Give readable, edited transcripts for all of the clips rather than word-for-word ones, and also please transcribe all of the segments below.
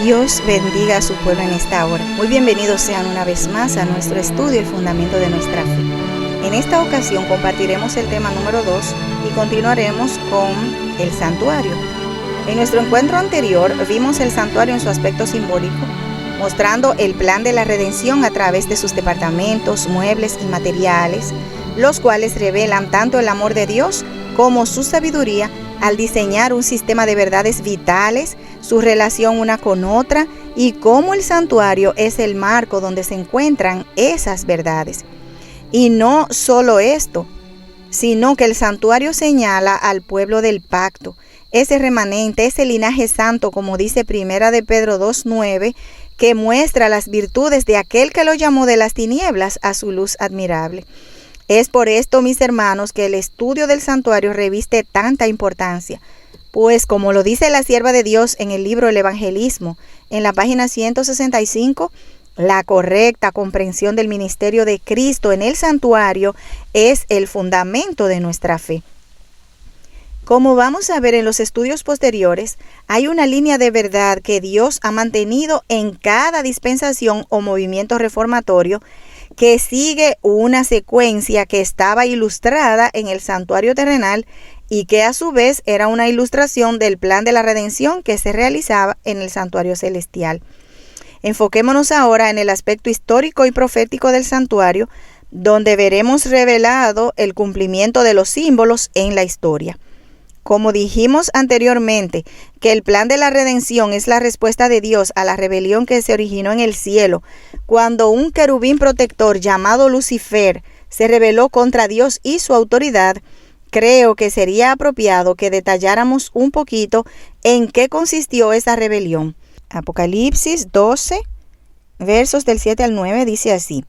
Dios bendiga a su pueblo en esta hora. Muy bienvenidos sean una vez más a nuestro estudio El Fundamento de Nuestra Fe. En esta ocasión compartiremos el tema número 2 y continuaremos con el santuario. En nuestro encuentro anterior vimos el santuario en su aspecto simbólico, mostrando el plan de la redención a través de sus departamentos, muebles y materiales, los cuales revelan tanto el amor de Dios como su sabiduría al diseñar un sistema de verdades vitales, su relación una con otra y cómo el santuario es el marco donde se encuentran esas verdades. Y no solo esto, sino que el santuario señala al pueblo del pacto, ese remanente, ese linaje santo, como dice Primera de Pedro 2:9, que muestra las virtudes de aquel que lo llamó de las tinieblas a su luz admirable. Es por esto, mis hermanos, que el estudio del santuario reviste tanta importancia, pues como lo dice la sierva de Dios en el libro El Evangelismo, en la página 165, la correcta comprensión del ministerio de Cristo en el santuario es el fundamento de nuestra fe. Como vamos a ver en los estudios posteriores, hay una línea de verdad que Dios ha mantenido en cada dispensación o movimiento reformatorio que sigue una secuencia que estaba ilustrada en el santuario terrenal y que a su vez era una ilustración del plan de la redención que se realizaba en el santuario celestial. Enfoquémonos ahora en el aspecto histórico y profético del santuario, donde veremos revelado el cumplimiento de los símbolos en la historia. Como dijimos anteriormente, que el plan de la redención es la respuesta de Dios a la rebelión que se originó en el cielo, cuando un querubín protector llamado Lucifer se rebeló contra Dios y su autoridad, creo que sería apropiado que detalláramos un poquito en qué consistió esa rebelión. Apocalipsis 12, versos del 7 al 9, dice así: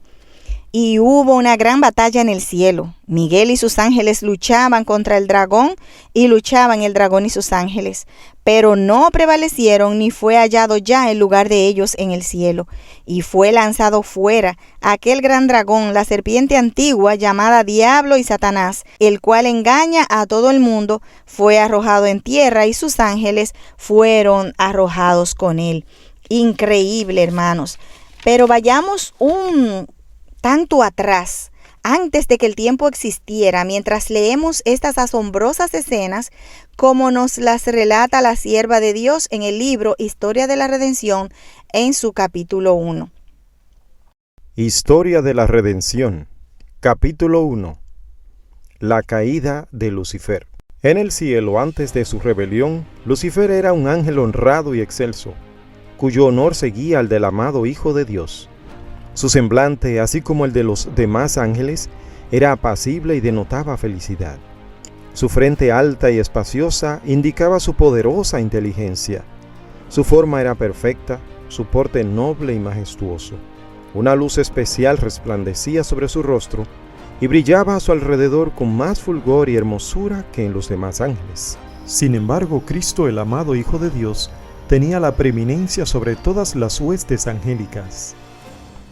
Y hubo una gran batalla en el cielo. Miguel y sus ángeles luchaban contra el dragón, y luchaban el dragón y sus ángeles, pero no prevalecieron, ni fue hallado ya el lugar de ellos en el cielo. Y fue lanzado fuera aquel gran dragón, la serpiente antigua, llamada Diablo y Satanás, el cual engaña a todo el mundo, fue arrojado en tierra, y sus ángeles fueron arrojados con él. Increíble, hermanos. Pero vayamos tanto atrás, antes de que el tiempo existiera, mientras leemos estas asombrosas escenas, como nos las relata la sierva de Dios en el libro Historia de la Redención, en su capítulo 1. Historia de la Redención, capítulo 1. La caída de Lucifer. En el cielo, antes de su rebelión, Lucifer era un ángel honrado y excelso, cuyo honor seguía al del amado Hijo de Dios. Su semblante, así como el de los demás ángeles, era apacible y denotaba felicidad. Su frente alta y espaciosa indicaba su poderosa inteligencia. Su forma era perfecta, su porte noble y majestuoso. Una luz especial resplandecía sobre su rostro y brillaba a su alrededor con más fulgor y hermosura que en los demás ángeles. Sin embargo, Cristo, el amado Hijo de Dios, tenía la preeminencia sobre todas las huestes angélicas.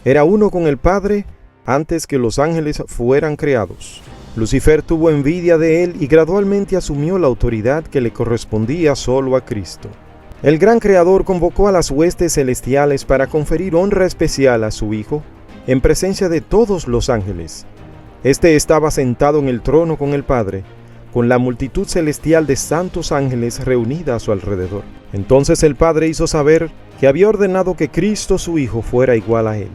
Era uno con el Padre antes que los ángeles fueran creados. Lucifer tuvo envidia de él y gradualmente asumió la autoridad que le correspondía solo a Cristo. El gran Creador convocó a las huestes celestiales para conferir honra especial a su Hijo en presencia de todos los ángeles. Este estaba sentado en el trono con el Padre, con la multitud celestial de santos ángeles reunida a su alrededor. Entonces el Padre hizo saber que había ordenado que Cristo su Hijo fuera igual a él,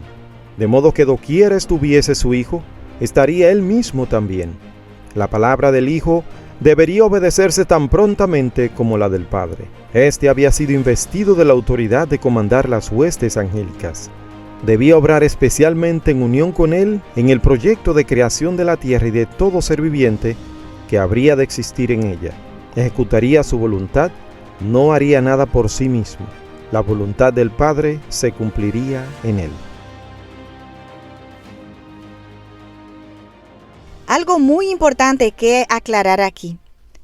de modo que doquiera estuviese su Hijo, estaría él mismo también. La palabra del Hijo debería obedecerse tan prontamente como la del Padre. Este había sido investido de la autoridad de comandar las huestes angélicas. Debía obrar especialmente en unión con él en el proyecto de creación de la tierra y de todo ser viviente que habría de existir en ella. Ejecutaría su voluntad, no haría nada por sí mismo. La voluntad del Padre se cumpliría en él. Algo muy importante que aclarar aquí.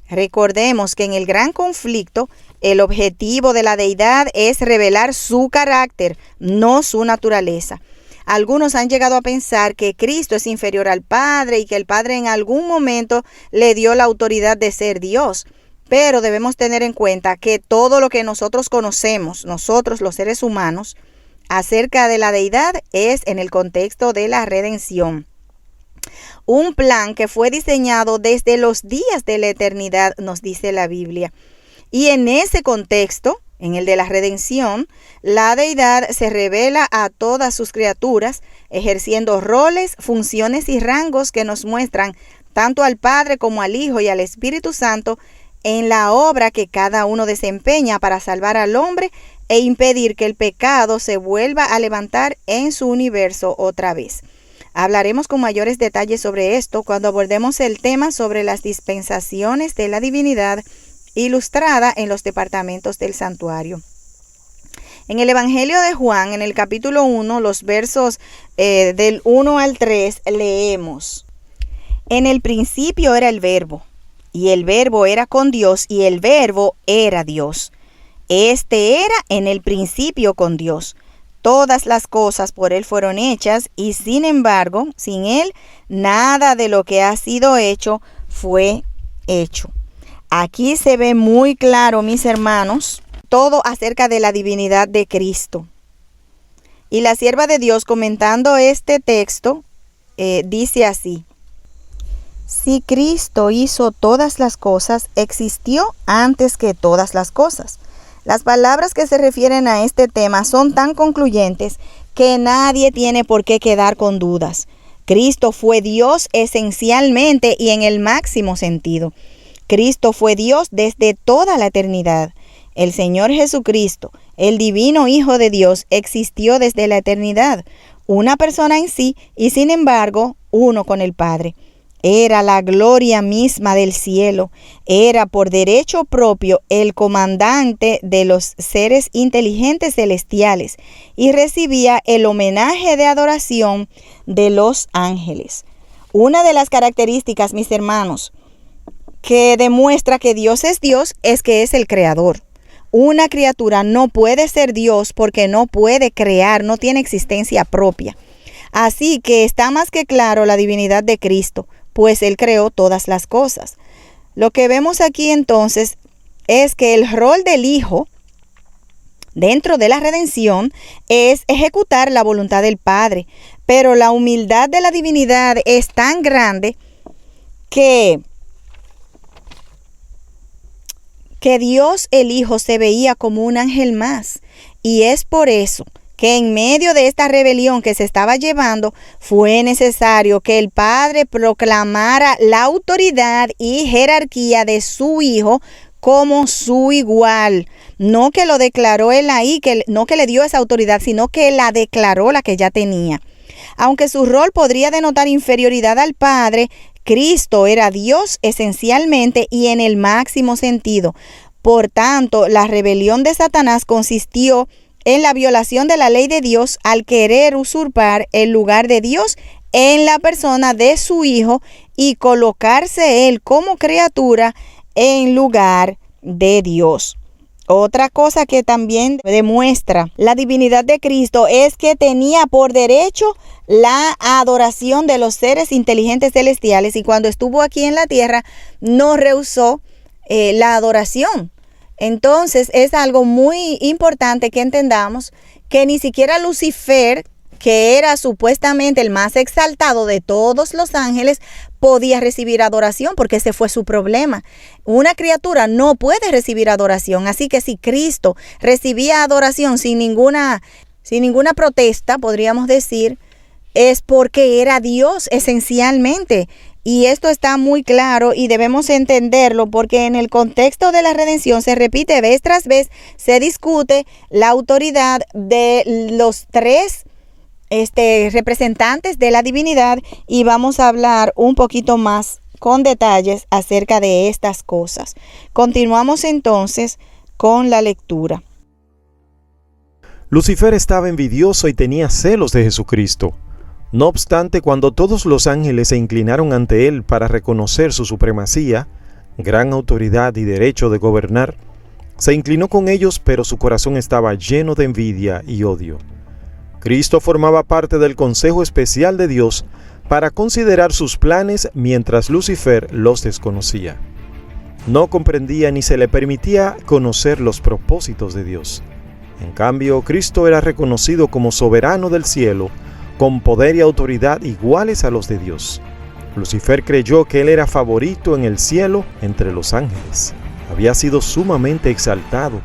Recordemos que en el gran conflicto, el objetivo de la deidad es revelar su carácter, no su naturaleza. Algunos han llegado a pensar que Cristo es inferior al Padre y que el Padre en algún momento le dio la autoridad de ser Dios. Pero debemos tener en cuenta que todo lo que nosotros conocemos, nosotros los seres humanos, acerca de la deidad es en el contexto de la redención. Un plan que fue diseñado desde los días de la eternidad, nos dice la Biblia. Y en ese contexto, en el de la redención, la deidad se revela a todas sus criaturas, ejerciendo roles, funciones y rangos que nos muestran tanto al Padre como al Hijo y al Espíritu Santo en la obra que cada uno desempeña para salvar al hombre e impedir que el pecado se vuelva a levantar en su universo otra vez. Hablaremos con mayores detalles sobre esto cuando abordemos el tema sobre las dispensaciones de la divinidad ilustrada en los departamentos del santuario. En el Evangelio de Juan, en el capítulo 1, los versos del 1 al 3, leemos: En el principio era el Verbo, y el Verbo era con Dios, y el Verbo era Dios. Este era en el principio con Dios. Todas las cosas por Él fueron hechas, y sin embargo, sin Él, nada de lo que ha sido hecho fue hecho. Aquí se ve muy claro, mis hermanos, todo acerca de la divinidad de Cristo. Y la sierva de Dios, comentando este texto, dice así: Si Cristo hizo todas las cosas, existió antes que todas las cosas. Las palabras que se refieren a este tema son tan concluyentes que nadie tiene por qué quedar con dudas. Cristo fue Dios esencialmente y en el máximo sentido. Cristo fue Dios desde toda la eternidad. El Señor Jesucristo, el divino Hijo de Dios, existió desde la eternidad, una persona en sí y sin embargo uno con el Padre. Era la gloria misma del cielo, era por derecho propio el comandante de los seres inteligentes celestiales y recibía el homenaje de adoración de los ángeles. Una de las características, mis hermanos, que demuestra que Dios es que es el creador. Una criatura no puede ser Dios porque no puede crear, no tiene existencia propia. Así que está más que claro la divinidad de Cristo, pues Él creó todas las cosas. Lo que vemos aquí entonces es que el rol del Hijo dentro de la redención es ejecutar la voluntad del Padre, pero la humildad de la divinidad es tan grande que Dios el Hijo se veía como un ángel más, y es por eso que en medio de esta rebelión que se estaba llevando fue necesario que el Padre proclamara la autoridad y jerarquía de su Hijo como su igual. No que lo declaró él ahí, no que le dio esa autoridad, sino que la declaró, la que ya tenía. Aunque su rol podría denotar inferioridad al Padre, Cristo era Dios esencialmente y en el máximo sentido. Por tanto, la rebelión de Satanás consistió en la violación de la ley de Dios al querer usurpar el lugar de Dios en la persona de su Hijo y colocarse él como criatura en lugar de Dios. Otra cosa que también demuestra la divinidad de Cristo es que tenía por derecho la adoración de los seres inteligentes celestiales y cuando estuvo aquí en la tierra no rehusó la adoración. Entonces es algo muy importante que entendamos que ni siquiera Lucifer, que era supuestamente el más exaltado de todos los ángeles, podía recibir adoración porque ese fue su problema. Una criatura no puede recibir adoración, así que si Cristo recibía adoración sin ninguna protesta, podríamos decir, es porque era Dios esencialmente. Y esto está muy claro y debemos entenderlo porque en el contexto de la redención se repite vez tras vez, se discute la autoridad de los tres representantes de la divinidad y vamos a hablar un poquito más con detalles acerca de estas cosas. Continuamos entonces con la lectura. Lucifer estaba envidioso y tenía celos de Jesucristo. No obstante, cuando todos los ángeles se inclinaron ante él para reconocer su supremacía, gran autoridad y derecho de gobernar, se inclinó con ellos, pero su corazón estaba lleno de envidia y odio. Cristo formaba parte del consejo especial de Dios para considerar sus planes mientras Lucifer los desconocía. no comprendía ni se le permitía conocer los propósitos de Dios. En cambio, Cristo era reconocido como soberano del cielo, con poder y autoridad iguales a los de Dios. Lucifer creyó que él era favorito en el cielo entre los ángeles. Había sido sumamente exaltado,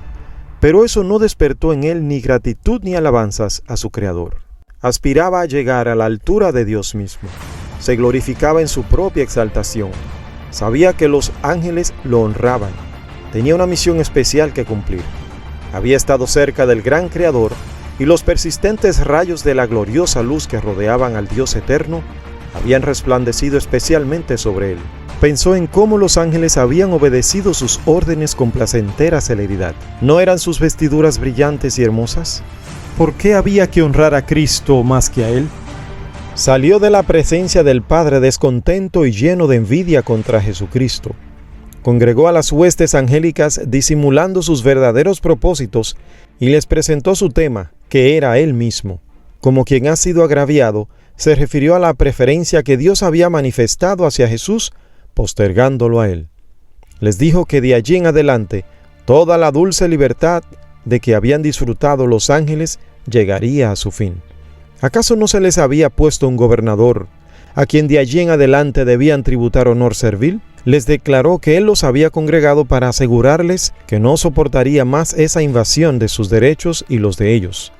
pero eso no despertó en él ni gratitud ni alabanzas a su Creador. Aspiraba a llegar a la altura de Dios mismo. Se glorificaba en su propia exaltación. Sabía que los ángeles lo honraban. Tenía una misión especial que cumplir. Había estado cerca del gran Creador y los persistentes rayos de la gloriosa luz que rodeaban al Dios eterno habían resplandecido especialmente sobre él. Pensó en cómo los ángeles habían obedecido sus órdenes con placentera celeridad. ¿No eran sus vestiduras brillantes y hermosas? ¿Por qué había que honrar a Cristo más que a él? Salió de la presencia del Padre descontento y lleno de envidia contra Jesucristo. Congregó a las huestes angélicas disimulando sus verdaderos propósitos y les presentó su tema, que era él mismo. Como quien ha sido agraviado, se refirió a la preferencia que Dios había manifestado hacia Jesús, postergándolo a él. Les dijo que de allí en adelante, toda la dulce libertad de que habían disfrutado los ángeles llegaría a su fin. ¿Acaso no se les había puesto un gobernador, a quien de allí en adelante debían tributar honor servil? Les declaró que él los había congregado para asegurarles que no soportaría más esa invasión de sus derechos y los de ellos,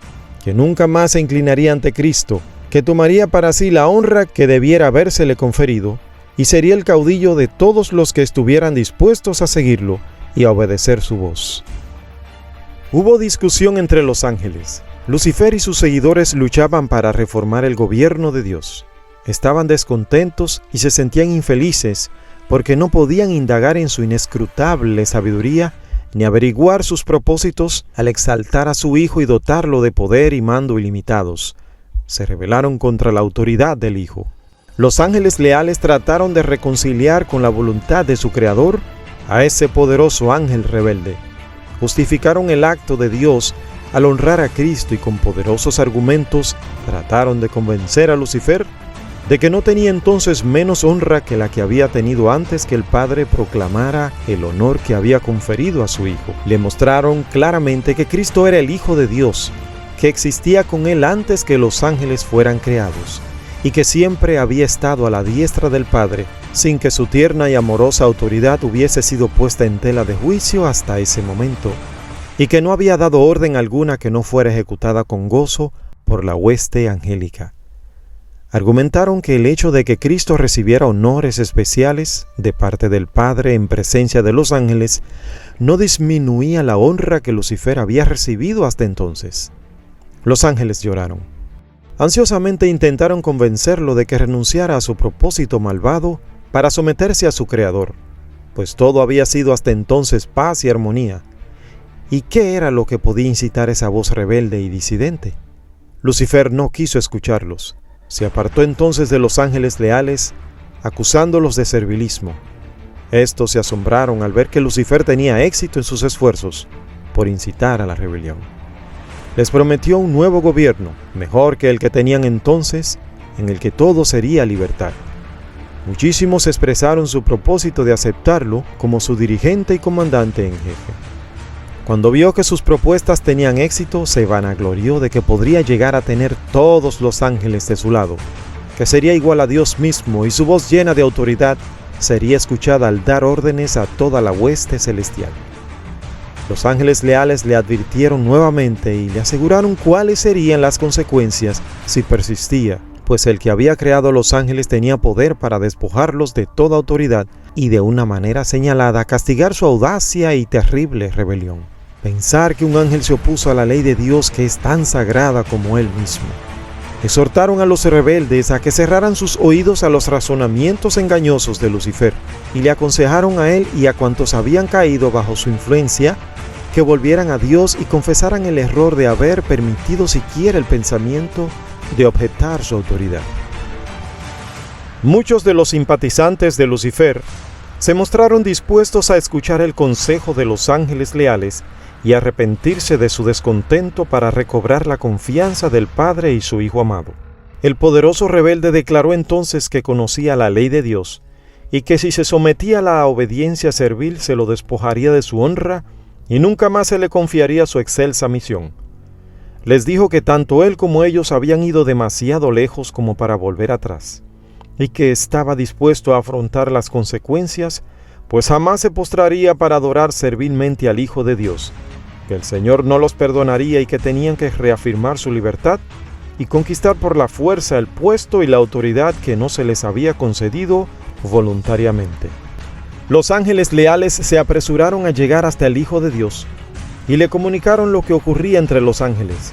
que nunca más se inclinaría ante Cristo, que tomaría para sí la honra que debiera habérsele conferido, y sería el caudillo de todos los que estuvieran dispuestos a seguirlo y a obedecer su voz. Hubo discusión entre los ángeles. Lucifer y sus seguidores luchaban para reformar el gobierno de Dios. Estaban descontentos y se sentían infelices porque no podían indagar en su inescrutable sabiduría ni averiguar sus propósitos al exaltar a su Hijo y dotarlo de poder y mando ilimitados. Se rebelaron contra la autoridad del Hijo. Los ángeles leales trataron de reconciliar con la voluntad de su Creador a ese poderoso ángel rebelde. Justificaron el acto de Dios al honrar a Cristo y con poderosos argumentos trataron de convencer a Lucifer de que no tenía entonces menos honra que la que había tenido antes que el Padre proclamara el honor que había conferido a su Hijo. Le mostraron claramente que Cristo era el Hijo de Dios, que existía con él antes que los ángeles fueran creados, y que siempre había estado a la diestra del Padre, sin que su tierna y amorosa autoridad hubiese sido puesta en tela de juicio hasta ese momento, y que no había dado orden alguna que no fuera ejecutada con gozo por la hueste angélica. Argumentaron que el hecho de que Cristo recibiera honores especiales de parte del Padre en presencia de los ángeles no disminuía la honra que Lucifer había recibido hasta entonces. Los ángeles lloraron. Ansiosamente intentaron convencerlo de que renunciara a su propósito malvado para someterse a su Creador, pues todo había sido hasta entonces paz y armonía. ¿Y qué era lo que podía incitar esa voz rebelde y disidente? Lucifer no quiso escucharlos. Se apartó entonces de los ángeles leales, acusándolos de servilismo. Estos se asombraron al ver que Lucifer tenía éxito en sus esfuerzos por incitar a la rebelión. Les prometió un nuevo gobierno, mejor que el que tenían entonces, en el que todo sería libertad. Muchísimos expresaron su propósito de aceptarlo como su dirigente y comandante en jefe. Cuando vio que sus propuestas tenían éxito, se vanaglorió de que podría llegar a tener todos los ángeles de su lado, que sería igual a Dios mismo y su voz llena de autoridad sería escuchada al dar órdenes a toda la hueste celestial. Los ángeles leales le advirtieron nuevamente y le aseguraron cuáles serían las consecuencias si persistía, pues el que había creado los ángeles tenía poder para despojarlos de toda autoridad y de una manera señalada castigar su audacia y terrible rebelión. Pensar que un ángel se opuso a la ley de Dios que es tan sagrada como él mismo. Exhortaron a los rebeldes a que cerraran sus oídos a los razonamientos engañosos de Lucifer y le aconsejaron a él y a cuantos habían caído bajo su influencia que volvieran a Dios y confesaran el error de haber permitido siquiera el pensamiento de objetar su autoridad. Muchos de los simpatizantes de Lucifer se mostraron dispuestos a escuchar el consejo de los ángeles leales y arrepentirse de su descontento para recobrar la confianza del Padre y su Hijo amado. El poderoso rebelde declaró entonces que conocía la ley de Dios y que si se sometía a la obediencia servil se lo despojaría de su honra y nunca más se le confiaría su excelsa misión. Les dijo que tanto él como ellos habían ido demasiado lejos como para volver atrás, y que estaba dispuesto a afrontar las consecuencias, pues jamás se postraría para adorar servilmente al Hijo de Dios, que el Señor no los perdonaría y que tenían que reafirmar su libertad y conquistar por la fuerza el puesto y la autoridad que no se les había concedido voluntariamente. Los ángeles leales se apresuraron a llegar hasta el Hijo de Dios y le comunicaron lo que ocurría entre los ángeles.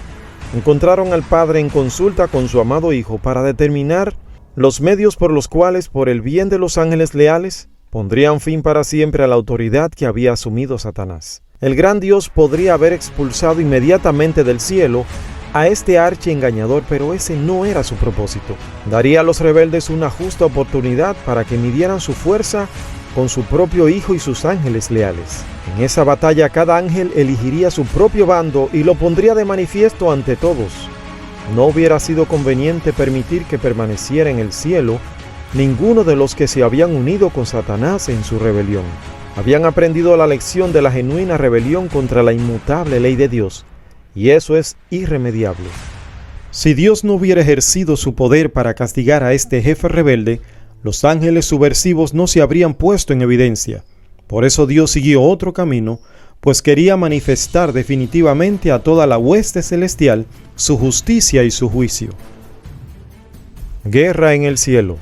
Encontraron al Padre en consulta con su amado Hijo para determinar los medios por los cuales, por el bien de los ángeles leales, pondrían fin para siempre a la autoridad que había asumido Satanás. El gran Dios podría haber expulsado inmediatamente del cielo a este archiengañador, pero ese no era su propósito. Daría a los rebeldes una justa oportunidad para que midieran su fuerza con su propio Hijo y sus ángeles leales. En esa batalla cada ángel elegiría su propio bando y lo pondría de manifiesto ante todos. No hubiera sido conveniente permitir que permaneciera en el cielo ninguno de los que se habían unido con Satanás en su rebelión. Habían aprendido la lección de la genuina rebelión contra la inmutable ley de Dios, y eso es irremediable. Si Dios no hubiera ejercido su poder para castigar a este jefe rebelde, los ángeles subversivos no se habrían puesto en evidencia. Por eso Dios siguió otro camino, pues quería manifestar definitivamente a toda la hueste celestial su justicia y su juicio. Guerra en el cielo.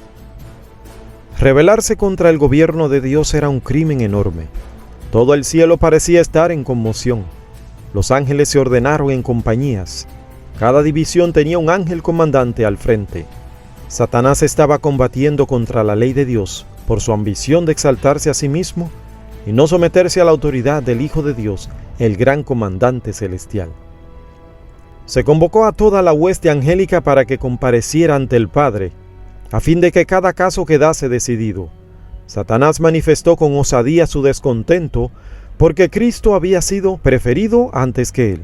Rebelarse contra el gobierno de Dios era un crimen enorme. Todo el cielo parecía estar en conmoción. Los ángeles se ordenaron en compañías. Cada división tenía un ángel comandante al frente. Satanás estaba combatiendo contra la ley de Dios por su ambición de exaltarse a sí mismo y no someterse a la autoridad del Hijo de Dios, el gran comandante celestial. Se convocó a toda la hueste angélica para que compareciera ante el Padre, a fin de que cada caso quedase decidido. Satanás manifestó con osadía su descontento porque Cristo había sido preferido antes que él.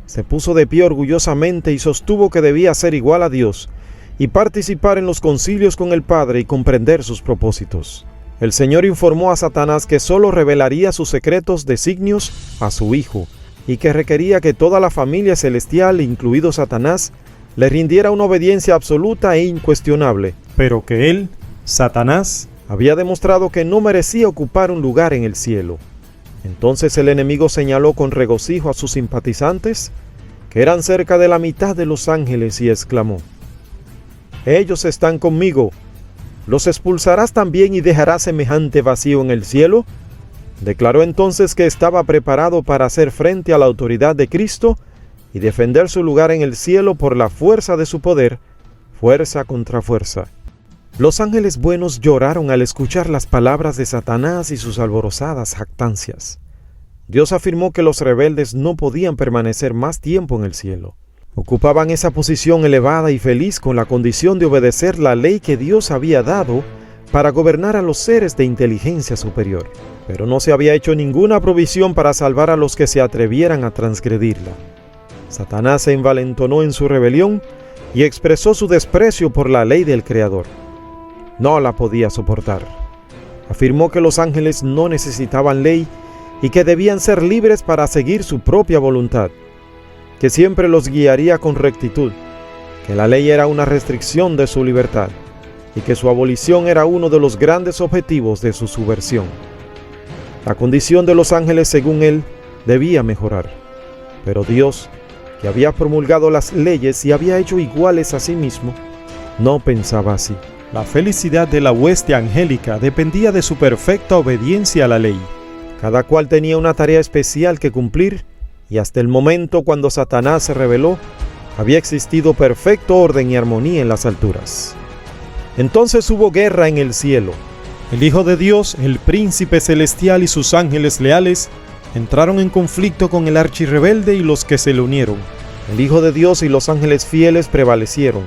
Se puso de pie orgullosamente y sostuvo que debía ser igual a Dios y participar en los concilios con el Padre y comprender sus propósitos. El Señor informó a Satanás que solo revelaría sus secretos designios a su Hijo y que requería que toda la familia celestial, incluido Satanás, le rindiera una obediencia absoluta e incuestionable, pero que él, Satanás, había demostrado que no merecía ocupar un lugar en el cielo. Entonces el enemigo señaló con regocijo a sus simpatizantes, que eran cerca de la mitad de los ángeles, y exclamó: «Ellos están conmigo. ¿Los expulsarás también y dejarás semejante vacío en el cielo?». Declaró entonces que estaba preparado para hacer frente a la autoridad de Cristo y defender su lugar en el cielo por la fuerza de su poder, fuerza contra fuerza. Los ángeles buenos lloraron al escuchar las palabras de Satanás y sus alborozadas jactancias. Dios afirmó que los rebeldes no podían permanecer más tiempo en el cielo. Ocupaban esa posición elevada y feliz con la condición de obedecer la ley que Dios había dado para gobernar a los seres de inteligencia superior. Pero no se había hecho ninguna provisión para salvar a los que se atrevieran a transgredirla. Satanás se envalentonó en su rebelión y expresó su desprecio por la ley del Creador. No la podía soportar. Afirmó que los ángeles no necesitaban ley y que debían ser libres para seguir su propia voluntad, que siempre los guiaría con rectitud, que la ley era una restricción de su libertad y que su abolición era uno de los grandes objetivos de su subversión. La condición de los ángeles, según él, debía mejorar, pero Dios, que había promulgado las leyes y había hecho iguales a sí mismo, no pensaba así. La felicidad de la hueste angélica dependía de su perfecta obediencia a la ley. Cada cual tenía una tarea especial que cumplir, y hasta el momento cuando Satanás se rebeló, había existido perfecto orden y armonía en las alturas. Entonces hubo guerra en el cielo. El Hijo de Dios, el Príncipe Celestial y sus ángeles leales entraron en conflicto con el archirrebelde y los que se le unieron. El Hijo de Dios y los ángeles fieles prevalecieron,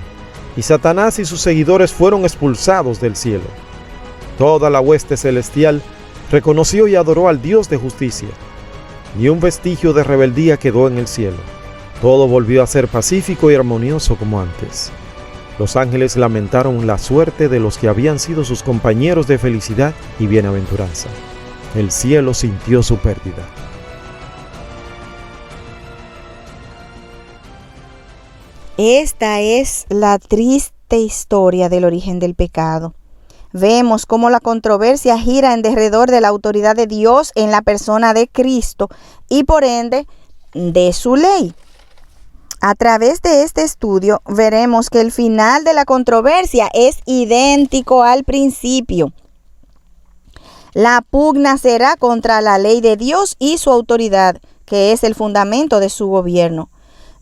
y Satanás y sus seguidores fueron expulsados del cielo. Toda la hueste celestial reconoció y adoró al Dios de justicia. Ni un vestigio de rebeldía quedó en el cielo. Todo volvió a ser pacífico y armonioso como antes. Los ángeles lamentaron la suerte de los que habían sido sus compañeros de felicidad y bienaventuranza. El cielo sintió su pérdida. Esta es la triste historia del origen del pecado. Vemos cómo la controversia gira en derredor de la autoridad de Dios en la persona de Cristo y por ende de su ley. A través de este estudio veremos que el final de la controversia es idéntico al principio. La pugna será contra la ley de Dios y su autoridad, que es el fundamento de su gobierno.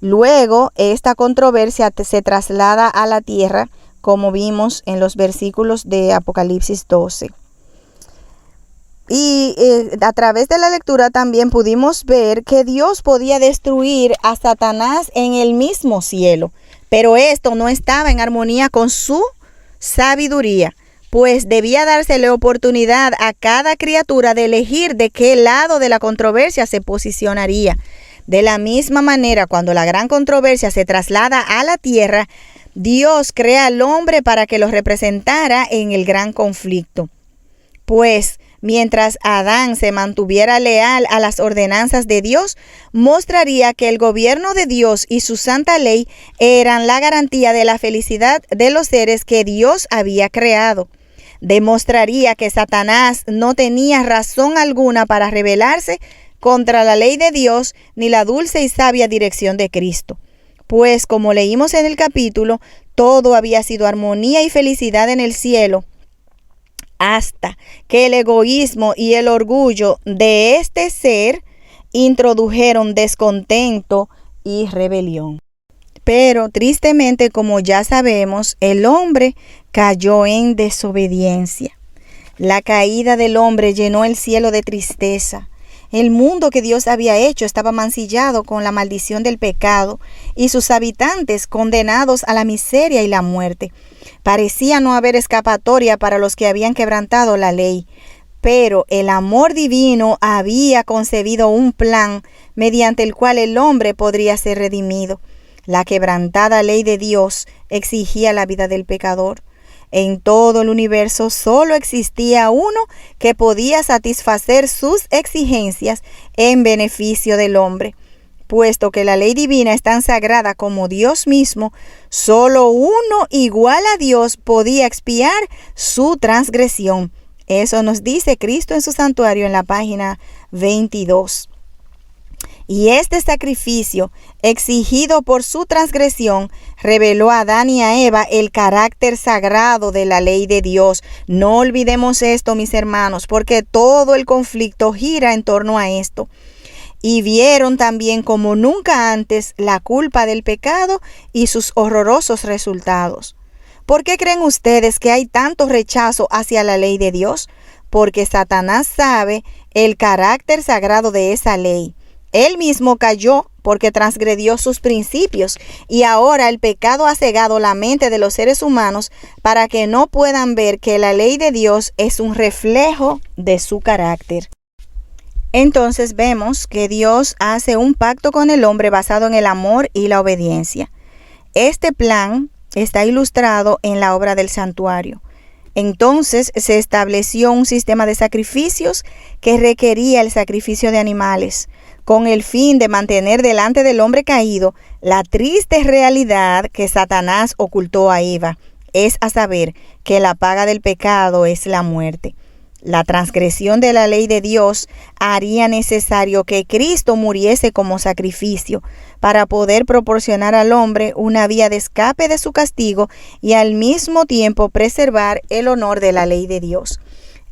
Luego, esta controversia se traslada a la tierra, como vimos en los versículos de Apocalipsis 12. Y a través de la lectura también pudimos ver que Dios podía destruir a Satanás en el mismo cielo, pero esto no estaba en armonía con su sabiduría, pues debía dársele oportunidad a cada criatura de elegir de qué lado de la controversia se posicionaría. De la misma manera, cuando la gran controversia se traslada a la tierra, Dios crea al hombre para que lo representara en el gran conflicto. Pues, mientras Adán se mantuviera leal a las ordenanzas de Dios, mostraría que el gobierno de Dios y su santa ley eran la garantía de la felicidad de los seres que Dios había creado. Demostraría que Satanás no tenía razón alguna para rebelarse contra la ley de Dios ni la dulce y sabia dirección de Cristo. Pues, como leímos en el capítulo, todo había sido armonía y felicidad en el cielo, hasta que el egoísmo y el orgullo de este ser introdujeron descontento y rebelión. Pero, tristemente, como ya sabemos, el hombre cayó en desobediencia. La caída del hombre llenó el cielo de tristeza. El mundo que Dios había hecho estaba mancillado con la maldición del pecado y sus habitantes condenados a la miseria y la muerte. Parecía no haber escapatoria para los que habían quebrantado la ley, pero el amor divino había concebido un plan mediante el cual el hombre podría ser redimido. La quebrantada ley de Dios exigía la vida del pecador. En todo el universo solo existía uno que podía satisfacer sus exigencias en beneficio del hombre. Puesto que la ley divina es tan sagrada como Dios mismo, solo uno igual a Dios podía expiar su transgresión. Eso nos dice Cristo en su santuario en la página 22. Y este sacrificio, exigido por su transgresión, reveló a Adán y a Eva el carácter sagrado de la ley de Dios. No olvidemos esto, mis hermanos, porque todo el conflicto gira en torno a esto. Y vieron también como nunca antes la culpa del pecado y sus horrorosos resultados. ¿Por qué creen ustedes que hay tanto rechazo hacia la ley de Dios? Porque Satanás sabe el carácter sagrado de esa ley. Él mismo cayó porque transgredió sus principios y ahora el pecado ha cegado la mente de los seres humanos para que no puedan ver que la ley de Dios es un reflejo de su carácter. Entonces vemos que Dios hace un pacto con el hombre basado en el amor y la obediencia. Este plan está ilustrado en la obra del santuario. Entonces se estableció un sistema de sacrificios que requería el sacrificio de animales, con el fin de mantener delante del hombre caído la triste realidad que Satanás ocultó a Eva, es a saber, que la paga del pecado es la muerte. La transgresión de la ley de Dios haría necesario que Cristo muriese como sacrificio para poder proporcionar al hombre una vía de escape de su castigo y al mismo tiempo preservar el honor de la ley de Dios.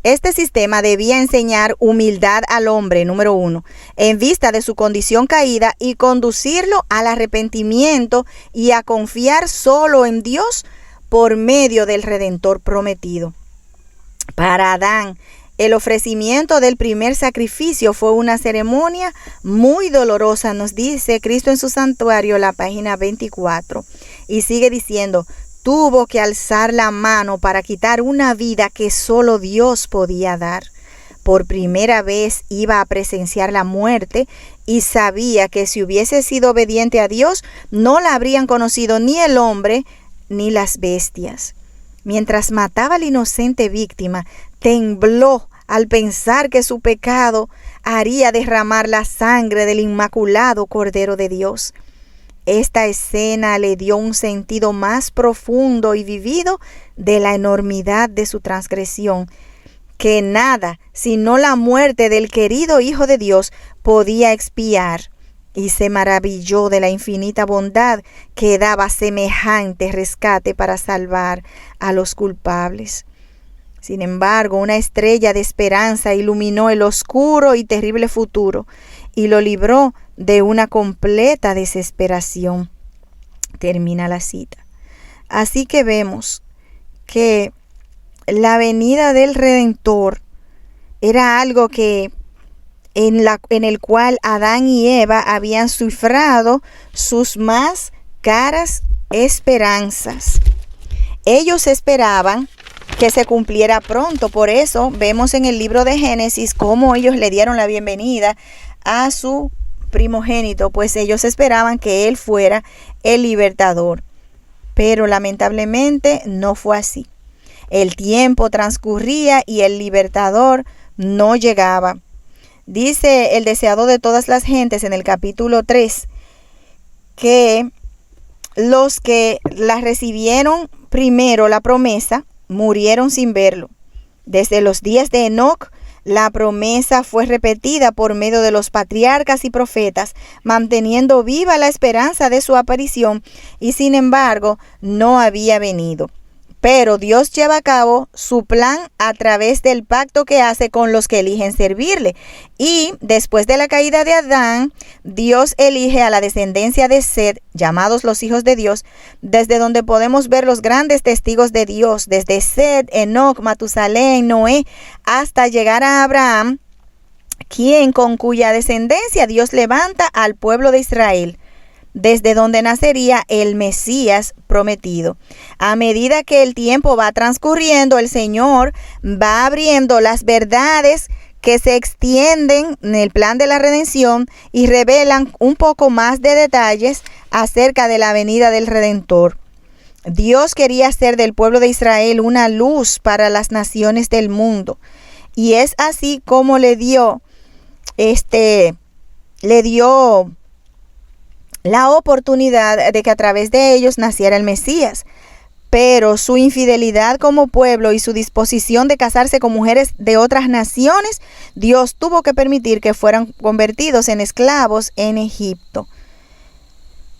Este sistema debía enseñar humildad al hombre, número 1, en vista de su condición caída y conducirlo al arrepentimiento y a confiar solo en Dios por medio del Redentor prometido. Para Adán, el ofrecimiento del primer sacrificio fue una ceremonia muy dolorosa, nos dice Cristo en su santuario, la página 24. Y sigue diciendo, tuvo que alzar la mano para quitar una vida que solo Dios podía dar. Por primera vez iba a presenciar la muerte y sabía que si hubiese sido obediente a Dios, no la habrían conocido ni el hombre ni las bestias. Mientras mataba a la inocente víctima, tembló al pensar que su pecado haría derramar la sangre del inmaculado Cordero de Dios. Esta escena le dio un sentido más profundo y vivido de la enormidad de su transgresión, que nada, sino la muerte del querido Hijo de Dios, podía expiar, y se maravilló de la infinita bondad que daba semejante rescate para salvar a los culpables. Sin embargo, una estrella de esperanza iluminó el oscuro y terrible futuro y lo libró de una completa desesperación. Termina la cita. Así que vemos que la venida del Redentor era algo que en el cual Adán y Eva habían cifrado sus más caras esperanzas. Ellos esperaban que se cumpliera pronto. Por eso vemos en el libro de Génesis cómo ellos le dieron la bienvenida a su primogénito, pues ellos esperaban que él fuera el libertador. Pero lamentablemente no fue así. El tiempo transcurría y el libertador no llegaba. Dice el deseado de todas las gentes en el capítulo 3 que los que la recibieron primero la promesa murieron sin verlo. Desde los días de Enoc, la promesa fue repetida por medio de los patriarcas y profetas, manteniendo viva la esperanza de su aparición, y sin embargo no había venido. Pero Dios lleva a cabo su plan a través del pacto que hace con los que eligen servirle. Y después de la caída de Adán, Dios elige a la descendencia de Set, llamados los hijos de Dios, desde donde podemos ver los grandes testigos de Dios, desde Set, Enoc, Matusalén, Noé, hasta llegar a Abraham, con cuya descendencia Dios levanta al pueblo de Israel, desde donde nacería el Mesías prometido. A medida que el tiempo va transcurriendo, el Señor va abriendo las verdades que se extienden en el plan de la redención y revelan un poco más de detalles acerca de la venida del Redentor. Dios quería hacer del pueblo de Israel una luz para las naciones del mundo, y es así como le dio la oportunidad de que a través de ellos naciera el Mesías. Pero su infidelidad como pueblo y su disposición de casarse con mujeres de otras naciones, Dios tuvo que permitir que fueran convertidos en esclavos en Egipto.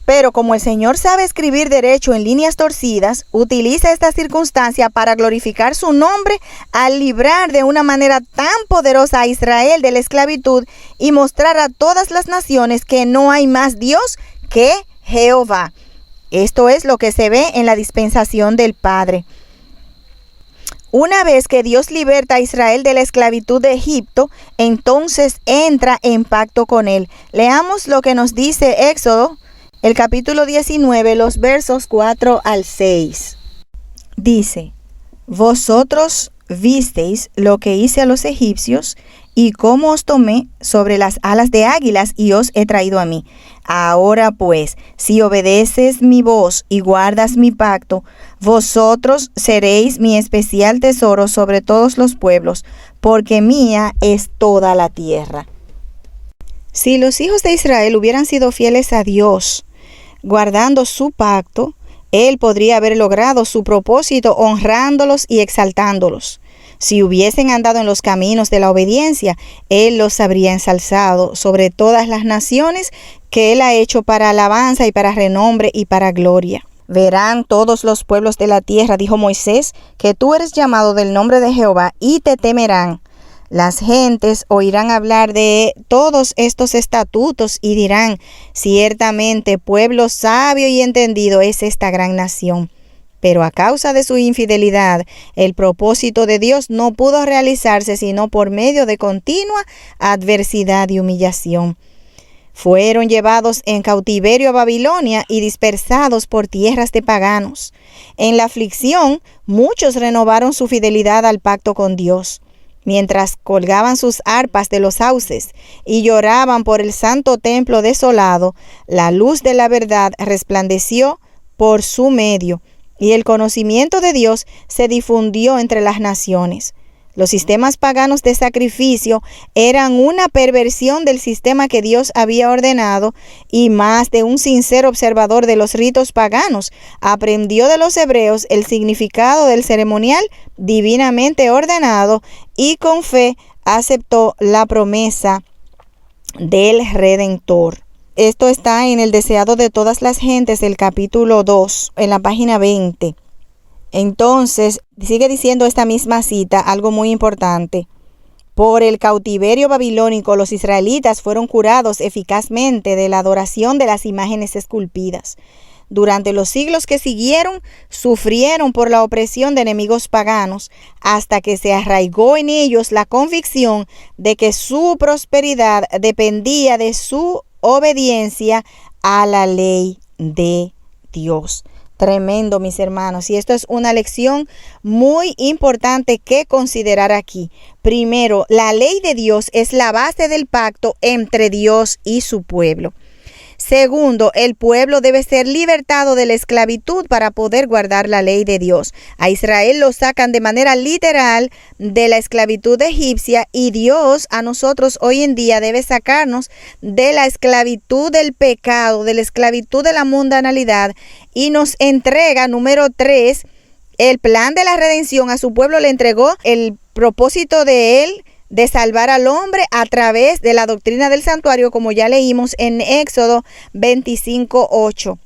Pero como el Señor sabe escribir derecho en líneas torcidas, utiliza esta circunstancia para glorificar su nombre al librar de una manera tan poderosa a Israel de la esclavitud y mostrar a todas las naciones que no hay más Dios que Jehová. Esto es lo que se ve en la dispensación del Padre. Una vez que Dios liberta a Israel de la esclavitud de Egipto, entonces entra en pacto con él. Leamos lo que nos dice Éxodo, el capítulo 19, los versos 4 al 6. Dice: Vosotros visteis lo que hice a los egipcios y cómo os tomé sobre las alas de águilas y os he traído a mí. Ahora pues, si obedeces mi voz y guardas mi pacto, vosotros seréis mi especial tesoro sobre todos los pueblos, porque mía es toda la tierra. Si los hijos de Israel hubieran sido fieles a Dios, guardando su pacto, Él podría haber logrado su propósito honrándolos y exaltándolos. Si hubiesen andado en los caminos de la obediencia, Él los habría ensalzado sobre todas las naciones que Él ha hecho para alabanza y para renombre y para gloria. Verán todos los pueblos de la tierra, dijo Moisés, que tú eres llamado del nombre de Jehová y te temerán. Las gentes oirán hablar de todos estos estatutos y dirán: ciertamente pueblo sabio y entendido es esta gran nación. Pero a causa de su infidelidad, el propósito de Dios no pudo realizarse sino por medio de continua adversidad y humillación. Fueron llevados en cautiverio a Babilonia y dispersados por tierras de paganos. En la aflicción, muchos renovaron su fidelidad al pacto con Dios. Mientras colgaban sus arpas de los sauces y lloraban por el santo templo desolado, la luz de la verdad resplandeció por su medio, y el conocimiento de Dios se difundió entre las naciones. Los sistemas paganos de sacrificio eran una perversión del sistema que Dios había ordenado, y más de un sincero observador de los ritos paganos aprendió de los hebreos el significado del ceremonial divinamente ordenado y con fe aceptó la promesa del Redentor. Esto está en el Deseado de todas las gentes, del capítulo 2, en la página 20. Entonces, sigue diciendo esta misma cita algo muy importante. Por el cautiverio babilónico, los israelitas fueron curados eficazmente de la adoración de las imágenes esculpidas. Durante los siglos que siguieron, sufrieron por la opresión de enemigos paganos, hasta que se arraigó en ellos la convicción de que su prosperidad dependía de su obediencia a la ley de Dios. Tremendo, mis hermanos, y esto es una lección muy importante que considerar aquí. Primero, la ley de Dios es la base del pacto entre Dios y su pueblo. Segundo, el pueblo debe ser libertado de la esclavitud para poder guardar la ley de Dios. A Israel lo sacan de manera literal de la esclavitud egipcia, y Dios a nosotros hoy en día debe sacarnos de la esclavitud del pecado, de la esclavitud de la mundanalidad, y nos entrega, número 3, el plan de la redención. A su pueblo le entregó el propósito de él de salvar al hombre a través de la doctrina del santuario, como ya leímos en Éxodo 25:8.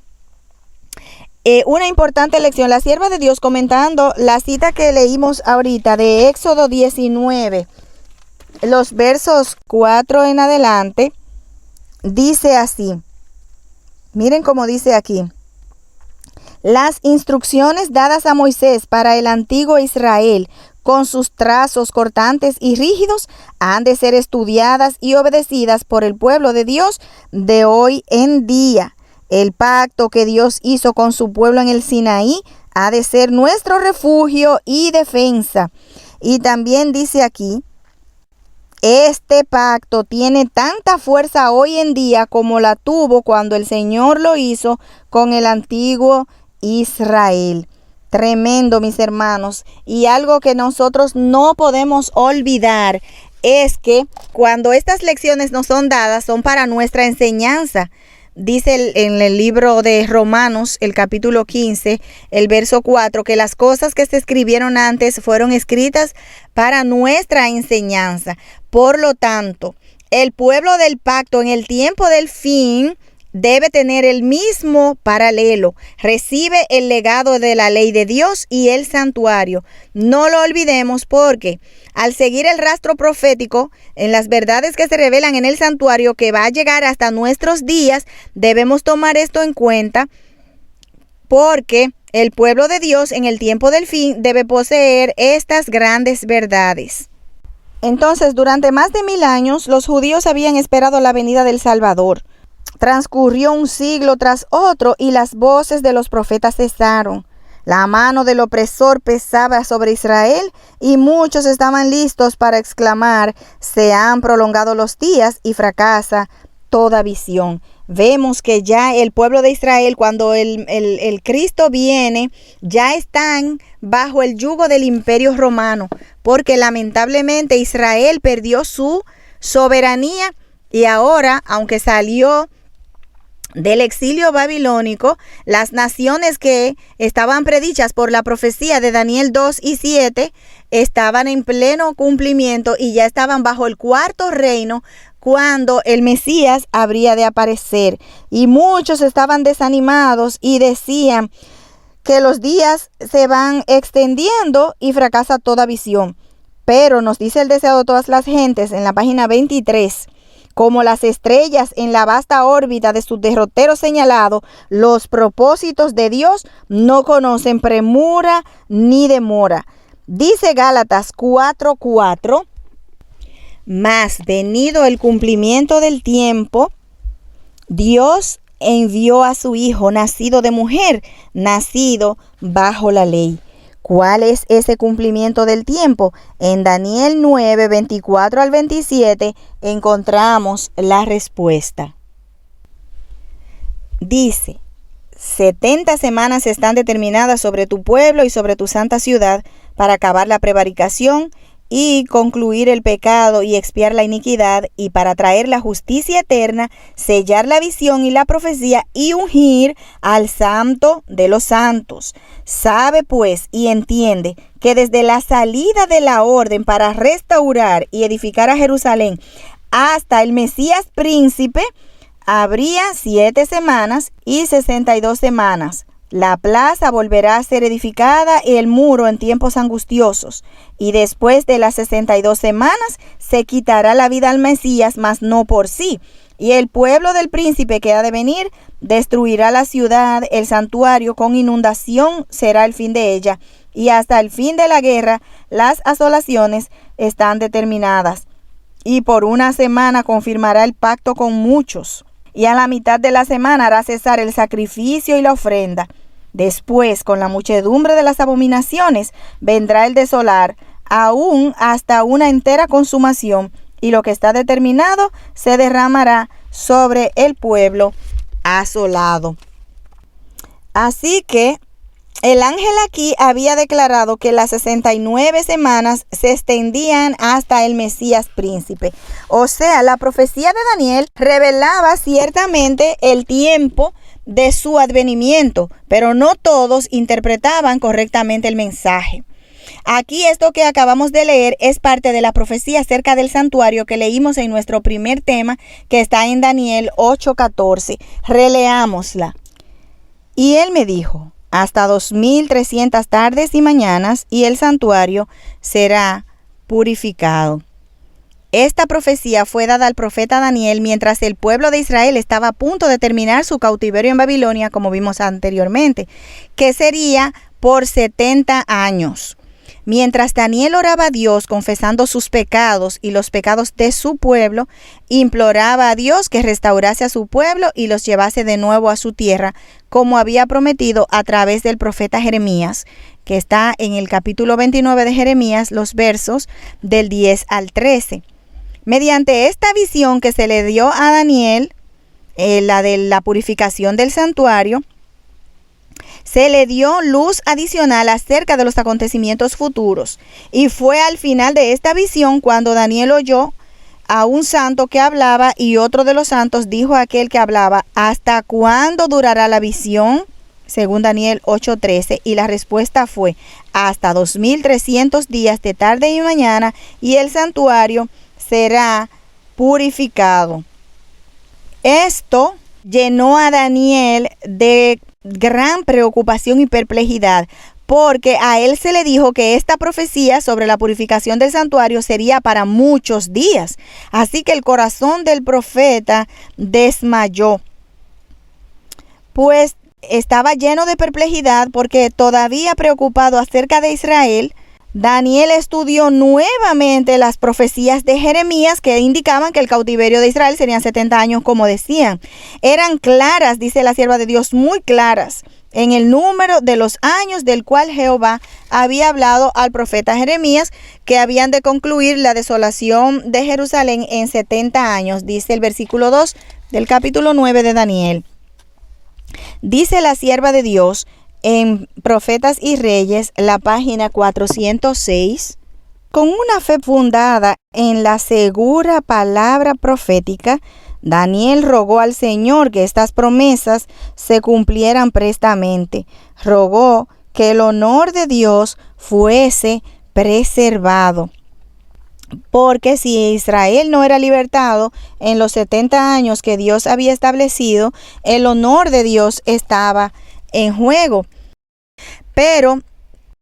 Una importante lección. La sierva de Dios, comentando la cita que leímos ahorita de Éxodo 19, los versos 4 en adelante, dice así. Miren cómo dice aquí. Las instrucciones dadas a Moisés para el antiguo Israel, con sus trazos cortantes y rígidos, han de ser estudiadas y obedecidas por el pueblo de Dios de hoy en día. El pacto que Dios hizo con su pueblo en el Sinaí ha de ser nuestro refugio y defensa. Y también dice aquí, este pacto tiene tanta fuerza hoy en día como la tuvo cuando el Señor lo hizo con el antiguo Israel. Tremendo, mis hermanos. Y algo que nosotros no podemos olvidar es que cuando estas lecciones nos son dadas, son para nuestra enseñanza. Dice en el libro de Romanos, el capítulo 15, el verso 4, que las cosas que se escribieron antes fueron escritas para nuestra enseñanza. Por lo tanto, el pueblo del pacto en el tiempo del fin debe tener el mismo paralelo. Recibe el legado de la ley de Dios y el santuario. No lo olvidemos, porque al seguir el rastro profético en las verdades que se revelan en el santuario, que va a llegar hasta nuestros días, debemos tomar esto en cuenta, porque el pueblo de Dios en el tiempo del fin debe poseer estas grandes verdades. Entonces, durante más de 1000 años, los judíos habían esperado la venida del Salvador. Transcurrió un siglo tras otro y las voces de los profetas cesaron. La mano del opresor pesaba sobre Israel y muchos estaban listos para exclamar: se han prolongado los días y fracasa toda visión. Vemos que ya el pueblo de Israel, cuando el Cristo viene, ya están bajo el yugo del Imperio Romano, porque lamentablemente Israel perdió su soberanía, y ahora, aunque salió del exilio babilónico, las naciones que estaban predichas por la profecía de Daniel 2:7 estaban en pleno cumplimiento y ya estaban bajo el cuarto reino cuando el Mesías habría de aparecer. Y muchos estaban desanimados y decían que los días se van extendiendo y fracasa toda visión. Pero nos dice el Deseado de todas las gentes en la página 23: como las estrellas en la vasta órbita de su derrotero señalado, los propósitos de Dios no conocen premura ni demora. Dice Gálatas 4:4, mas venido el cumplimiento del tiempo, Dios envió a su Hijo, nacido de mujer, nacido bajo la ley. ¿Cuál es ese cumplimiento del tiempo? En Daniel 9, 24 al 27 encontramos la respuesta. Dice: 70 semanas están determinadas sobre tu pueblo y sobre tu santa ciudad para acabar la prevaricación y concluir el pecado y expiar la iniquidad, y para traer la justicia eterna, sellar la visión y la profecía y ungir al santo de los santos. Sabe pues y entiende que desde la salida de la orden para restaurar y edificar a Jerusalén hasta el Mesías príncipe, habría 7 semanas y 62 semanas. La plaza volverá a ser edificada y el muro en tiempos angustiosos. Y después de las 62 semanas se quitará la vida al Mesías, mas no por sí. Y el pueblo del príncipe que ha de venir destruirá la ciudad, el santuario, con inundación será el fin de ella. Y hasta el fin de la guerra las asolaciones están determinadas. Y por 1 semana confirmará el pacto con muchos. Y a la mitad de la semana hará cesar el sacrificio y la ofrenda. Después, con la muchedumbre de las abominaciones, vendrá el desolar, aún hasta una entera consumación, y lo que está determinado se derramará sobre el pueblo asolado. Así que el ángel aquí había declarado que las 69 semanas se extendían hasta el Mesías príncipe. O sea, la profecía de Daniel revelaba ciertamente el tiempo de su advenimiento, pero no todos interpretaban correctamente el mensaje. Aquí esto que acabamos de leer es parte de la profecía acerca del santuario que leímos en nuestro primer tema, que está en Daniel 8:14. Releámosla. Y él me dijo: hasta 2300 tardes y mañanas, y el santuario será purificado. Esta profecía fue dada al profeta Daniel mientras el pueblo de Israel estaba a punto de terminar su cautiverio en Babilonia, como vimos anteriormente, que sería por 70 años. Mientras Daniel oraba a Dios confesando sus pecados y los pecados de su pueblo, imploraba a Dios que restaurase a su pueblo y los llevase de nuevo a su tierra, como había prometido a través del profeta Jeremías, que está en el capítulo 29 de Jeremías, los versos del 10 al 13. Mediante esta visión que se le dio a Daniel, la de la purificación del santuario, se le dio luz adicional acerca de los acontecimientos futuros. Y fue al final de esta visión cuando Daniel oyó a un santo que hablaba, y otro de los santos dijo a aquel que hablaba: ¿hasta cuándo durará la visión? Según Daniel 8:13, y la respuesta fue: hasta 2300 días de tarde y mañana, y el santuario será purificado. Esto llenó a Daniel de gran preocupación y perplejidad, porque a él se le dijo que esta profecía sobre la purificación del santuario sería para muchos días. Así que el corazón del profeta desmayó, pues estaba lleno de perplejidad, porque todavía preocupado acerca de Israel, Daniel estudió nuevamente las profecías de Jeremías que indicaban que el cautiverio de Israel serían 70 años, como decían. Eran claras, dice la sierva de Dios, muy claras en el número de los años del cual Jehová había hablado al profeta Jeremías, que habían de concluir la desolación de Jerusalén en 70 años, dice el versículo 2 del capítulo 9 de Daniel. Dice la sierva de Dios en Profetas y Reyes, la página 406, con una fe fundada en la segura palabra profética, Daniel rogó al Señor que estas promesas se cumplieran prestamente. Rogó que el honor de Dios fuese preservado, porque si Israel no era libertado en los 70 años que Dios había establecido, el honor de Dios estaba en juego. Pero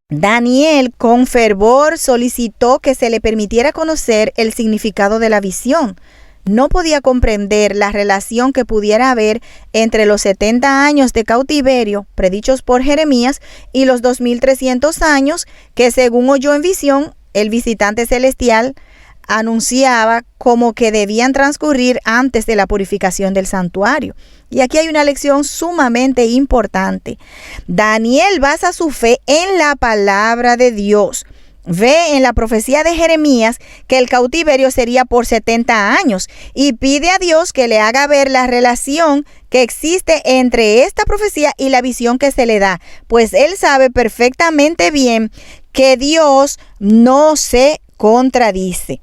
Daniel con fervor solicitó que se le permitiera conocer el significado de la visión. No podía comprender la relación que pudiera haber entre los 70 años de cautiverio predichos por Jeremías y los 2300 años que, según oyó en visión, el visitante celestial anunciaba como que debían transcurrir antes de la purificación del santuario. Y aquí hay una lección sumamente importante. Daniel basa su fe en la palabra de Dios, ve en la profecía de Jeremías que el cautiverio sería por 70 años y pide a Dios que le haga ver la relación que existe entre esta profecía y la visión que se le da, pues él sabe perfectamente bien que Dios no se contradice.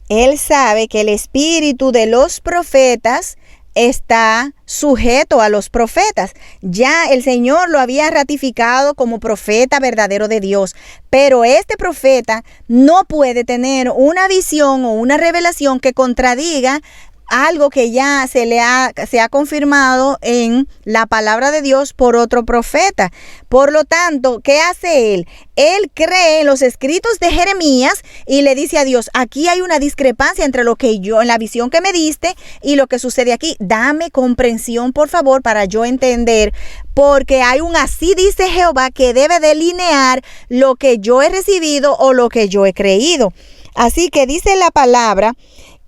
Él sabe que el espíritu de los profetas está sujeto a los profetas. Ya el Señor lo había ratificado como profeta verdadero de Dios, pero este profeta no puede tener una visión o una revelación que contradiga algo que ya se ha confirmado en la palabra de Dios por otro profeta. Por lo tanto, ¿qué hace él? Él cree en los escritos de Jeremías y le dice a Dios, aquí hay una discrepancia entre lo que yo, en la visión que me diste y lo que sucede aquí. Dame comprensión, por favor, para yo entender, porque hay un así dice Jehová que debe delinear lo que yo he recibido o lo que yo he creído. Así que dice la palabra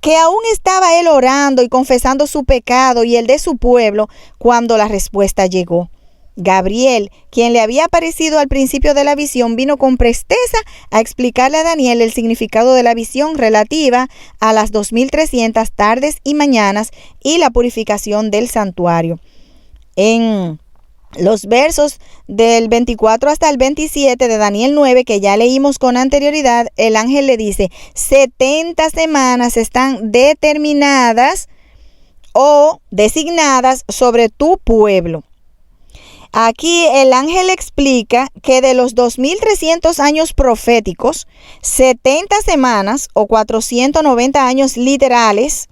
que aún estaba él orando y confesando su pecado y el de su pueblo cuando la respuesta llegó. Gabriel, quien le había aparecido al principio de la visión, vino con presteza a explicarle a Daniel el significado de la visión relativa a las 2300 tardes y mañanas y la purificación del santuario. En los versos del 24 hasta el 27 de Daniel 9, que ya leímos con anterioridad, el ángel le dice, 70 semanas están determinadas o designadas sobre tu pueblo. Aquí el ángel explica que de los 2300 años proféticos, 70 semanas o 490 años literales,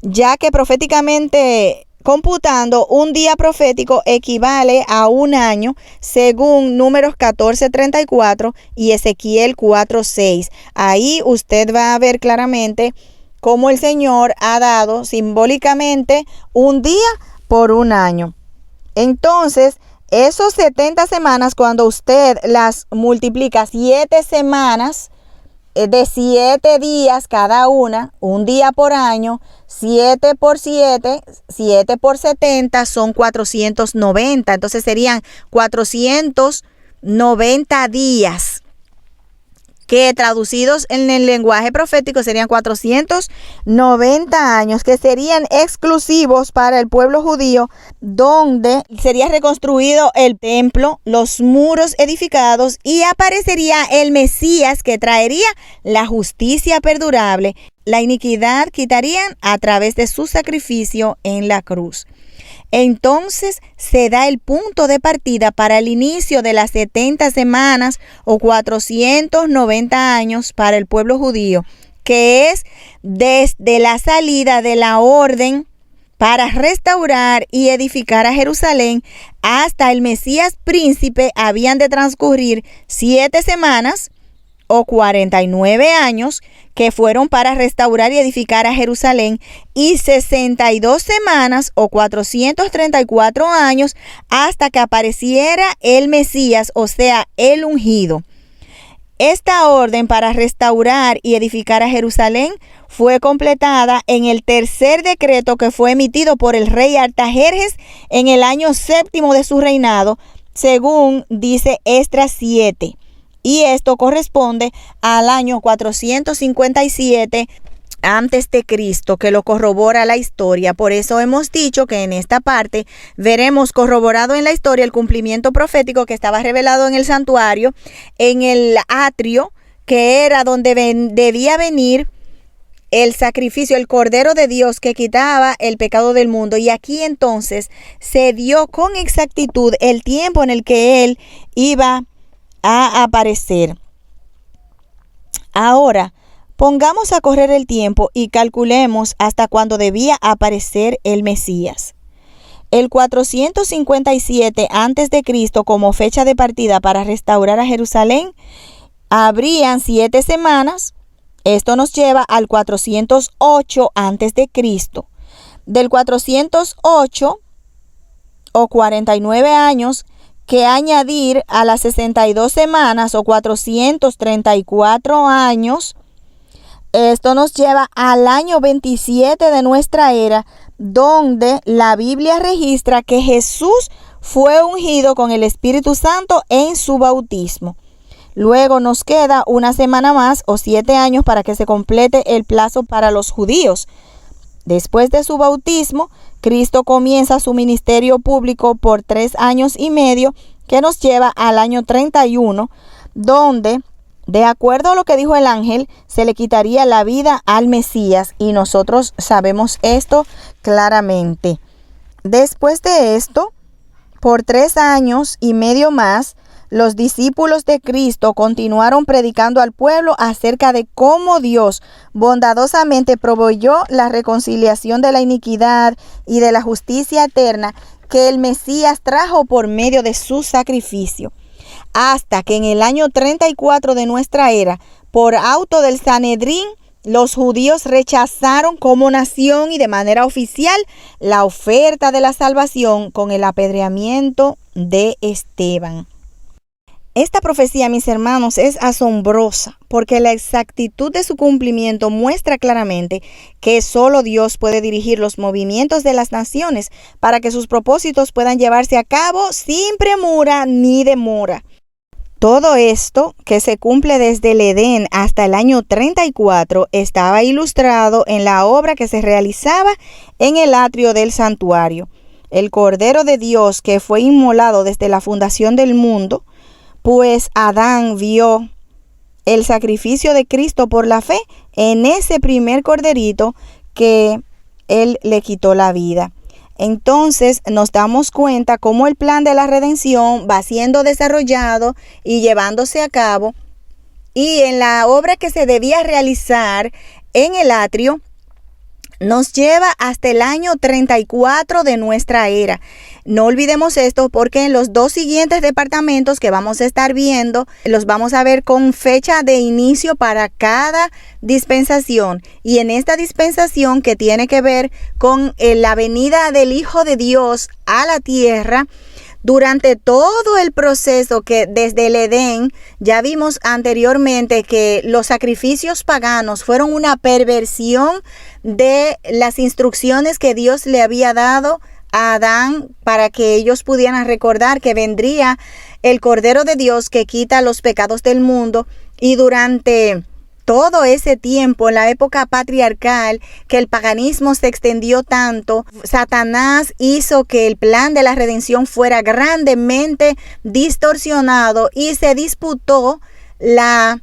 ya que proféticamente computando, un día profético equivale a un año según Números 14:34 y Ezequiel 4:6. Ahí usted va a ver claramente cómo el Señor ha dado simbólicamente un día por un año. Entonces, esos 70 semanas, cuando usted las multiplica 7 semanas, de 7 días cada una, un día por año, 7 por 7, 7 por 70 son 490. Entonces serían 490 días, que traducidos en el lenguaje profético serían 490 años, que serían exclusivos para el pueblo judío, donde sería reconstruido el templo, los muros edificados y aparecería el Mesías que traería la justicia perdurable. La iniquidad quitarían a través de su sacrificio en la cruz. Entonces se da el punto de partida para el inicio de las 70 semanas o 490 años para el pueblo judío, que es desde la salida de la orden para restaurar y edificar a Jerusalén hasta el Mesías príncipe. Habían de transcurrir 7 semanas o 49 años que fueron para restaurar y edificar a Jerusalén, y 62 semanas o 434 años hasta que apareciera el Mesías, o sea, el ungido. Esta orden para restaurar y edificar a Jerusalén fue completada en el tercer decreto que fue emitido por el rey Artajerjes en el año 7º de su reinado, según dice Esdras 7. Y esto corresponde al año 457 antes de Cristo, que lo corrobora la historia. Por eso hemos dicho que en esta parte veremos corroborado en la historia el cumplimiento profético que estaba revelado en el santuario, en el atrio, que era donde debía venir el sacrificio, el Cordero de Dios que quitaba el pecado del mundo. Y aquí entonces se dio con exactitud el tiempo en el que él iba a aparecer. Ahora, pongamos a correr el tiempo y calculemos hasta cuándo debía aparecer el Mesías. El 457 antes de Cristo como fecha de partida para restaurar a Jerusalén, habrían 7 semanas. Esto nos lleva al 408 antes de Cristo. Del 408 o 49 años que añadir a las 62 semanas o 434 años, esto nos lleva al año 27 de nuestra era, donde la Biblia registra que Jesús fue ungido con el Espíritu Santo en su bautismo. Luego nos queda una semana más o 7 años para que se complete el plazo para los judíos. Después de su bautismo, Cristo comienza su ministerio público por 3 años y medio, que nos lleva al año 31, donde, de acuerdo a lo que dijo el ángel, se le quitaría la vida al Mesías, y nosotros sabemos esto claramente. Después de esto, por 3 años y medio más, los discípulos de Cristo continuaron predicando al pueblo acerca de cómo Dios bondadosamente proveyó la reconciliación de la iniquidad y de la justicia eterna que el Mesías trajo por medio de su sacrificio. Hasta que en el año 34 de nuestra era, por auto del Sanedrín, los judíos rechazaron como nación y de manera oficial la oferta de la salvación con el apedreamiento de Esteban. Esta profecía, mis hermanos, es asombrosa porque la exactitud de su cumplimiento muestra claramente que solo Dios puede dirigir los movimientos de las naciones para que sus propósitos puedan llevarse a cabo sin premura ni demora. Todo esto, que se cumple desde el Edén hasta el año 34, estaba ilustrado en la obra que se realizaba en el atrio del santuario. El Cordero de Dios, que fue inmolado desde la fundación del mundo, pues Adán vio el sacrificio de Cristo por la fe en ese primer corderito que Él le quitó la vida. Entonces nos damos cuenta cómo el plan de la redención va siendo desarrollado y llevándose a cabo, y en la obra que se debía realizar en el atrio nos lleva hasta el año 34 de nuestra era. No olvidemos esto, porque en los 2 siguientes departamentos que vamos a estar viendo, los vamos a ver con fecha de inicio para cada dispensación. Y en esta dispensación, que tiene que ver con la venida del Hijo de Dios a la tierra, durante todo el proceso que desde el Edén, ya vimos anteriormente que los sacrificios paganos fueron una perversión de las instrucciones que Dios le había dado a Adán para que ellos pudieran recordar que vendría el Cordero de Dios que quita los pecados del mundo. Y durante todo ese tiempo, en la época patriarcal, que el paganismo se extendió tanto, Satanás hizo que el plan de la redención fuera grandemente distorsionado y se disputó la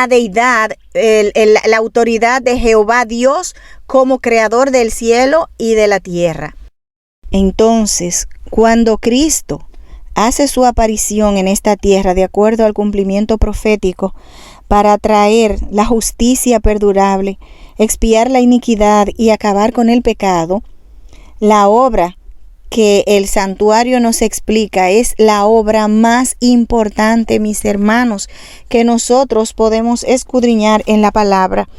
deidad, la autoridad de Jehová Dios como creador del cielo y de la tierra. Entonces, cuando Cristo hace su aparición en esta tierra de acuerdo al cumplimiento profético, para traer la justicia perdurable, expiar la iniquidad y acabar con el pecado, la obra que el santuario nos explica es la obra más importante, mis hermanos, que nosotros podemos escudriñar en la palabra.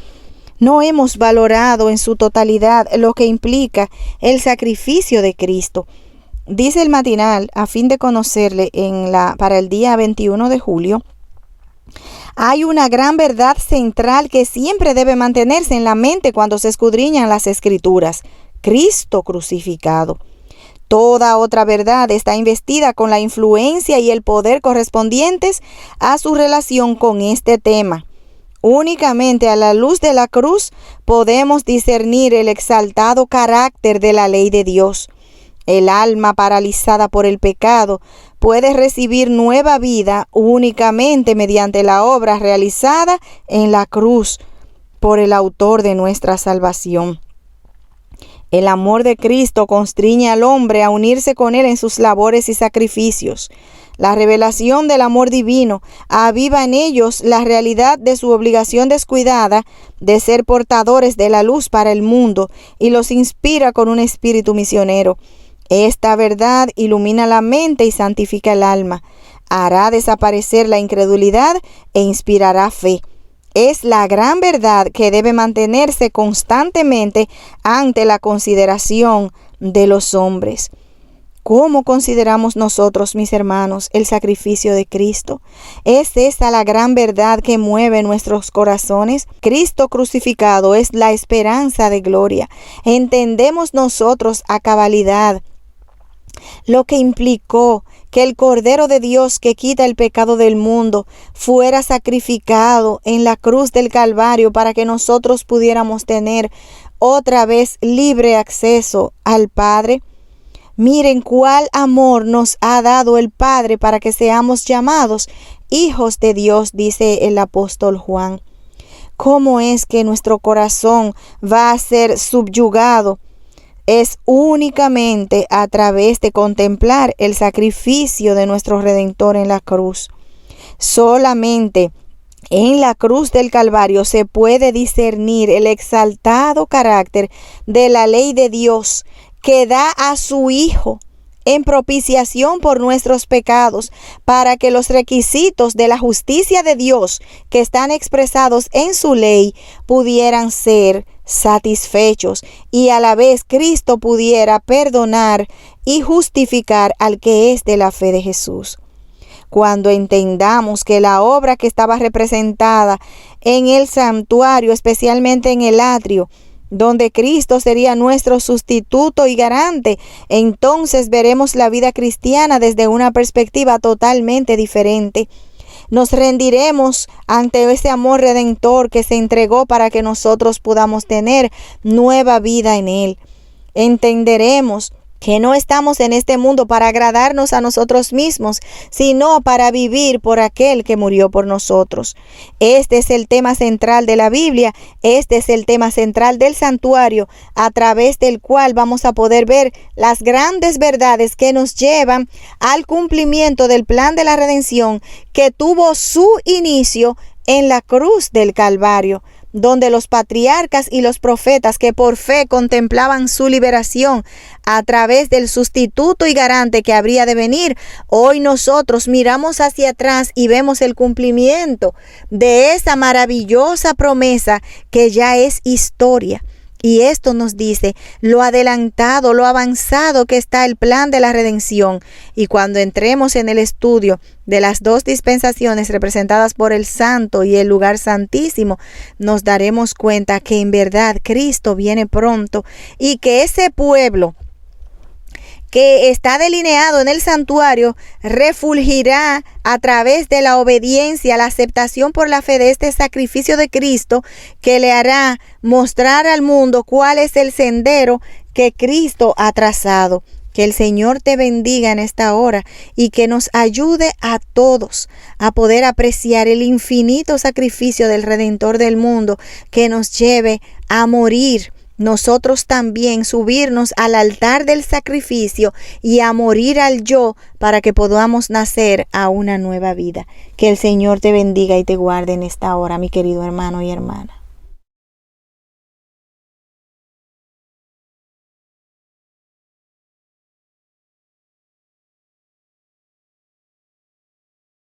No hemos valorado en su totalidad lo que implica el sacrificio de Cristo. Dice el matinal, a fin de conocerle para el día 21 de julio, hay una gran verdad central que siempre debe mantenerse en la mente cuando se escudriñan las Escrituras: Cristo crucificado. Toda otra verdad está investida con la influencia y el poder correspondientes a su relación con este tema. Únicamente a la luz de la cruz podemos discernir el exaltado carácter de la ley de Dios. El alma paralizada por el pecado puede recibir nueva vida únicamente mediante la obra realizada en la cruz por el autor de nuestra salvación. El amor de Cristo constriñe al hombre a unirse con Él en sus labores y sacrificios. La revelación del amor divino aviva en ellos la realidad de su obligación descuidada de ser portadores de la luz para el mundo y los inspira con un espíritu misionero. Esta verdad ilumina la mente y santifica el alma, hará desaparecer la incredulidad e inspirará fe. Es la gran verdad que debe mantenerse constantemente ante la consideración de los hombres. ¿Cómo consideramos nosotros, mis hermanos, el sacrificio de Cristo? ¿Es esa la gran verdad que mueve nuestros corazones? Cristo crucificado es la esperanza de gloria. ¿Entendemos nosotros a cabalidad lo que implicó que el Cordero de Dios que quita el pecado del mundo fuera sacrificado en la cruz del Calvario para que nosotros pudiéramos tener otra vez libre acceso al Padre. Miren cuál amor nos ha dado el Padre para que seamos llamados hijos de Dios, dice el apóstol Juan. ¿Cómo es que nuestro corazón va a ser subyugado? Es únicamente a través de contemplar el sacrificio de nuestro Redentor en la cruz. Solamente en la cruz del Calvario se puede discernir el exaltado carácter de la ley de Dios que da a su Hijo en propiciación por nuestros pecados, para que los requisitos de la justicia de Dios que están expresados en su ley pudieran ser satisfechos y a la vez Cristo pudiera perdonar y justificar al que es de la fe de Jesús. Cuando entendamos que la obra que estaba representada en el santuario, especialmente en el atrio, donde Cristo sería nuestro sustituto y garante, entonces veremos la vida cristiana desde una perspectiva totalmente diferente. Nos rendiremos ante ese amor redentor que se entregó para que nosotros podamos tener nueva vida en Él. Entenderemos que no estamos en este mundo para agradarnos a nosotros mismos, sino para vivir por aquel que murió por nosotros. Este es el tema central de la Biblia, este es el tema central del santuario, a través del cual vamos a poder ver las grandes verdades que nos llevan al cumplimiento del plan de la redención que tuvo su inicio en la cruz del Calvario, donde los patriarcas y los profetas que por fe contemplaban su liberación a través del sustituto y garante que habría de venir, hoy nosotros miramos hacia atrás y vemos el cumplimiento de esa maravillosa promesa que ya es historia. Y esto nos dice lo adelantado, lo avanzado que está el plan de la redención. Y cuando entremos en el estudio de las dos dispensaciones representadas por el Santo y el lugar santísimo, nos daremos cuenta que en verdad Cristo viene pronto y que ese pueblo que está delineado en el santuario refulgirá a través de la obediencia, la aceptación por la fe de este sacrificio de Cristo, que le hará mostrar al mundo cuál es el sendero que Cristo ha trazado. Que el Señor te bendiga en esta hora y que nos ayude a todos a poder apreciar el infinito sacrificio del Redentor del mundo, que nos lleve a morir nosotros también, subirnos al altar del sacrificio y a morir al yo para que podamos nacer a una nueva vida. Que el Señor te bendiga y te guarde en esta hora, mi querido hermano y hermana.